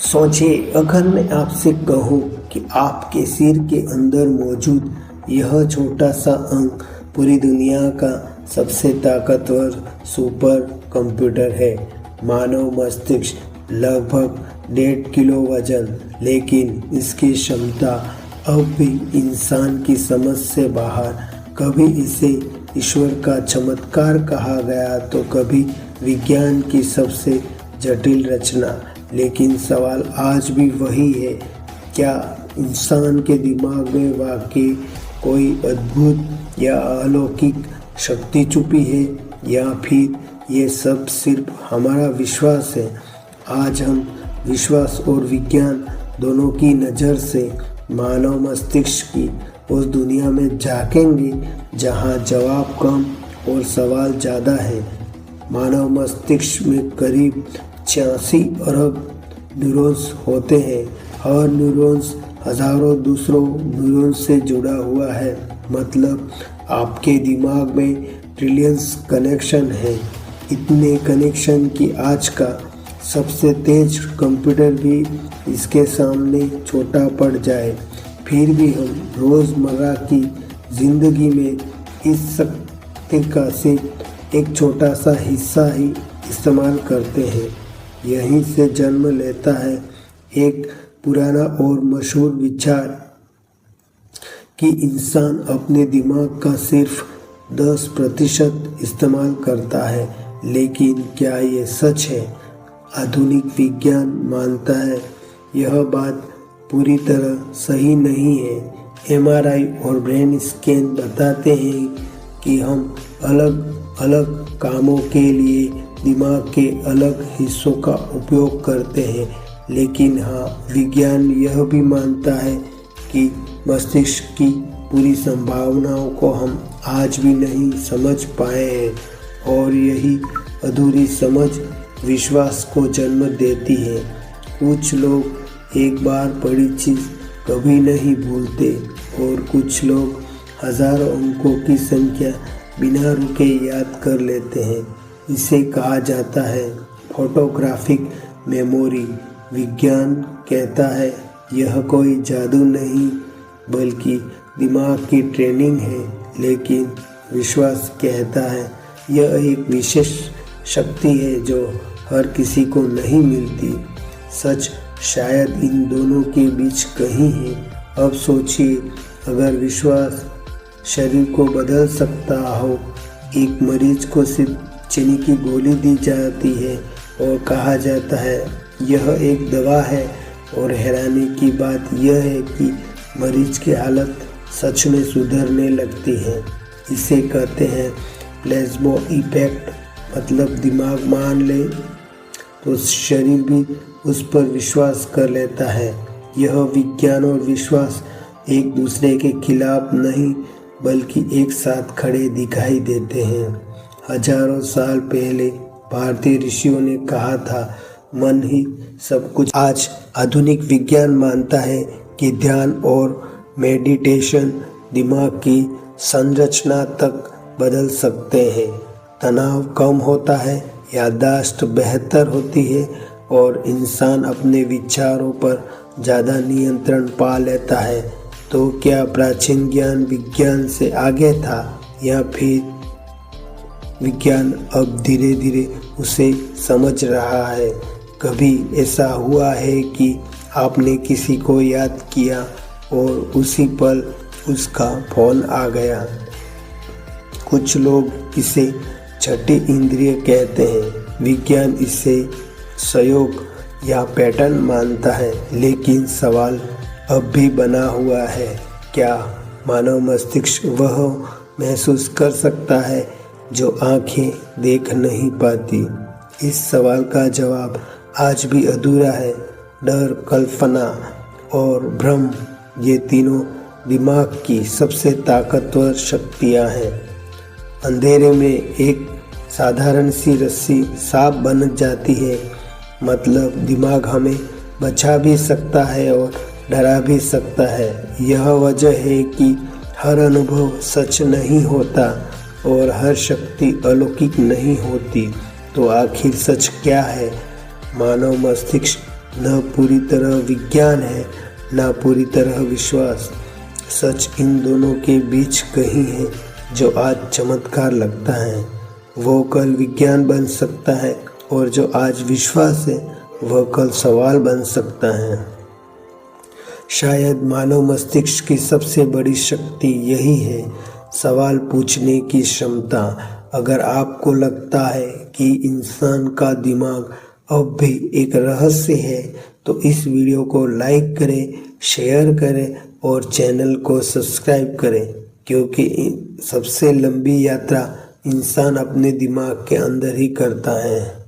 सोचिए, अगर मैं आपसे कहूँ कि आपके सिर के अंदर मौजूद यह छोटा सा अंग पूरी दुनिया का सबसे ताकतवर सुपर कंप्यूटर है। मानव मस्तिष्क लगभग 1.5 किलो वजन, लेकिन इसकी क्षमता अब भी इंसान की समझ से बाहर। कभी इसे ईश्वर का चमत्कार कहा गया तो कभी विज्ञान की सबसे जटिल रचना। लेकिन सवाल आज भी वही है, क्या इंसान के दिमाग में वाकई कोई अद्भुत या अलौकिक शक्ति छुपी है, या फिर ये सब सिर्फ हमारा विश्वास है? आज हम विश्वास और विज्ञान दोनों की नज़र से मानव मस्तिष्क की उस दुनिया में झांकेंगे जहां जवाब कम और सवाल ज़्यादा है। मानव मस्तिष्क में करीब 86 अरब न्यूरॉन्स होते हैं। हर न्यूरॉन्स हजारों दूसरों न्यूरॉन्स से जुड़ा हुआ है। मतलब आपके दिमाग में ट्रिलियंस कनेक्शन हैं। इतने कनेक्शन कि आज का सबसे तेज कंप्यूटर भी इसके सामने छोटा पड़ जाए। फिर भी हम रोज़मर्रा की ज़िंदगी में इस शक्ति का सिर्फ एक छोटा सा हिस्सा ही इस्तेमाल करते हैं। यहीं से जन्म लेता है एक पुराना और मशहूर विचार कि इंसान अपने दिमाग का सिर्फ 10% इस्तेमाल करता है। लेकिन क्या ये सच है? आधुनिक विज्ञान मानता है यह बात पूरी तरह सही नहीं है। MRI और ब्रेन स्कैन बताते हैं कि हम अलग अलग कामों के लिए दिमाग के अलग हिस्सों का उपयोग करते हैं। लेकिन हाँ, विज्ञान यह भी मानता है कि मस्तिष्क की पूरी संभावनाओं को हम आज भी नहीं समझ पाए हैं, और यही अधूरी समझ विश्वास को जन्म देती है। कुछ लोग एक बार पढ़ी चीज़ कभी नहीं भूलते, और कुछ लोग हजारों अंकों की संख्या बिना रुके याद कर लेते हैं। इसे कहा जाता है फोटोग्राफिक मेमोरी। विज्ञान कहता है यह कोई जादू नहीं, बल्कि दिमाग की ट्रेनिंग है। लेकिन विश्वास कहता है यह एक विशेष शक्ति है जो हर किसी को नहीं मिलती। सच शायद इन दोनों के बीच कहीं है। अब सोचिए, अगर विश्वास शरीर को बदल सकता हो। एक मरीज को सिर्फ चीनी की गोली दी जाती है और कहा जाता है यह एक दवा है, और हैरानी की बात यह है कि मरीज की हालत सच में सुधरने लगती है। इसे कहते हैं प्लेसबो इफेक्ट। मतलब दिमाग मान ले तो शरीर भी उस पर विश्वास कर लेता है। यह विज्ञान और विश्वास एक दूसरे के खिलाफ नहीं, बल्कि एक साथ खड़े दिखाई देते हैं। हजारों साल पहले भारतीय ऋषियों ने कहा था मन ही सब कुछ। आज आधुनिक विज्ञान मानता है कि ध्यान और मेडिटेशन दिमाग की संरचना तक बदल सकते हैं। तनाव कम होता है, याददाश्त बेहतर होती है, और इंसान अपने विचारों पर ज़्यादा नियंत्रण पा लेता है। तो क्या प्राचीन ज्ञान विज्ञान से आगे था, या फिर विज्ञान अब धीरे धीरे उसे समझ रहा है? कभी ऐसा हुआ है कि आपने किसी को याद किया और उसी पल उसका फोन आ गया? कुछ लोग इसे छठी इंद्रिय कहते हैं। विज्ञान इसे संयोग या पैटर्न मानता है। लेकिन सवाल अब भी बना हुआ है, क्या मानव मस्तिष्क वह महसूस कर सकता है जो आंखें देख नहीं पाती? इस सवाल का जवाब आज भी अधूरा है। डर, कल्पना और भ्रम, ये तीनों दिमाग की सबसे ताकतवर शक्तियां हैं। अंधेरे में एक साधारण सी रस्सी सांप बन जाती है। मतलब दिमाग हमें बचा भी सकता है और डरा भी सकता है। यह वजह है कि हर अनुभव सच नहीं होता और हर शक्ति अलौकिक नहीं होती। तो आखिर सच क्या है? मानव मस्तिष्क न पूरी तरह विज्ञान है न पूरी तरह विश्वास। सच इन दोनों के बीच कहीं है जो आज चमत्कार लगता है वो कल विज्ञान बन सकता है, और जो आज विश्वास है वह कल सवाल बन सकता है। शायद मानव मस्तिष्क की सबसे बड़ी शक्ति यही है, सवाल पूछने की क्षमता। अगर आपको लगता है कि इंसान का दिमाग अब भी एक रहस्य है तो इस वीडियो को लाइक करें, शेयर करें और चैनल को सब्सक्राइब करें, क्योंकि सबसे लंबी यात्रा इंसान अपने दिमाग के अंदर ही करता है।